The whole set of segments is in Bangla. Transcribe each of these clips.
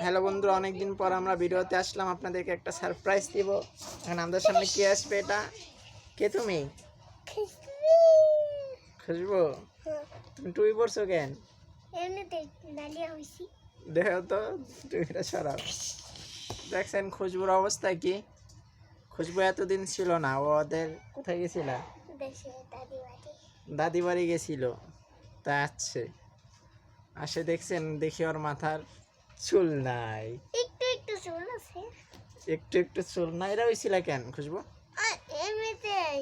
হ্যালো বন্ধুরা, অনেকদিন পর আমরা ভিডিওতে আসলাম। আপনাদেরকে একটা সারপ্রাইজ দিব। এখন আমাদের সামনে কে আসবে? এটা কে? তুমি খুশবু? তুমি টুপি পরছো কেন? দেখো তো, টুপিটা সরাও। দেখছেন খুশবুর অবস্থা কি? খুশবু এতদিন ছিল না। ওদের কোথায় গেছিল? দাদি বাড়ি গেছিল। তা আসে দেখছেন, দেখি ওর মাথার চুল নাই, একটু একটু চুল আছে। একটু একটু চুল নাই। এটা হয়েছিল কেন খুশবু? এমনিতেই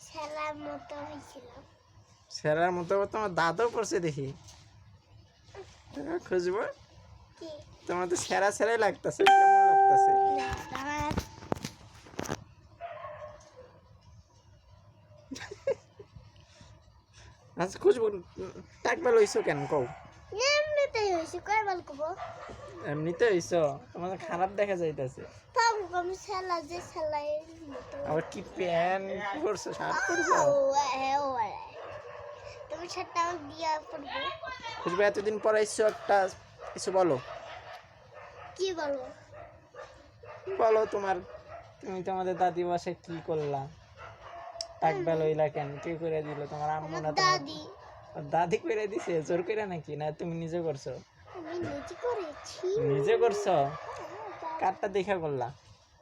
সেলার মতো হয়েছিল। সেরার মতো তোমার দাদও পড়ছে দেখি। খুশবু, কি তোমার তো সেরা সেরাই লাগতেছে। কেমন লাগতেছে? আচ্ছা খুশবু, টাকবা লইছো কেন কও? এমনিতেই হয়েছে, কয়বার কব। এমনিতে হইছো? তোমার খারাপ দেখা যাইতেছে। তাও আমি সেলা যে সেলাই মতো। আবার কি প্যান্ট পরছো, শার্ট পরছো? তুমি শার্টটা আমাকে দিয়া পড়বো। খুশবু, এতদিন পর আইছো, একটা কিছু বলো। কি বলবো? বলো তুমি তোমাদের দাদি বাসায় কি করলা? টাকবা লইলা কেন? কে করে দিল? তোমার আম্মু না? দাদি। দাদি করে দিছে জোর করে নাকি? না তুমি নিজে করছো? আমি নিজে করেছি। নিজে করছো? কারটা দেখা করলা?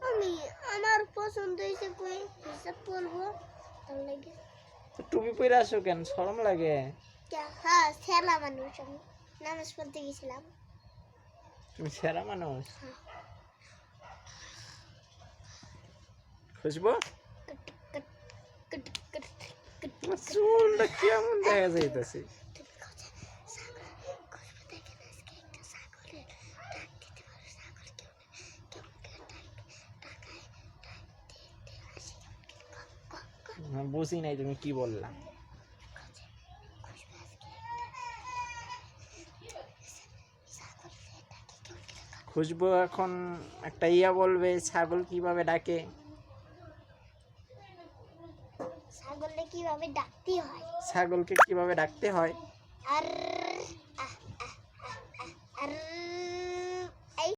আমি আমার পছন্দ হয়েছে, কই হিসাব করবো তার লাগে। তো টুপি পরে আসো কেন? শরম লাগে? হ্যাঁ, সেলা মানুষ। আমি নামাজ পড়তে গেছিলাম। তুমি সেরা মানুষ। হ্যাঁ। খুশবু, কট, কট, কট, কট, তোমার চুলটা কেমন দেখা যাইতেছে? তুমি কথা খুশবু দেখেন, আজকে একটা ছাগলের ডাক দিতে পারো। ছাগল কেমন কেমন টাকায় দেখতে আসি। বুঝি নাই তুমি কি বললা। খুশবু আজকে ছাগল ডাকে কেমন। খুশবু এখন একটা ইয়া বলবে, ছাগল কিভাবে ডাকে? ছাগলকে কিভাবে ডাকতে হয়? ছাগলকে কিভাবে ডাকতে হয়? আর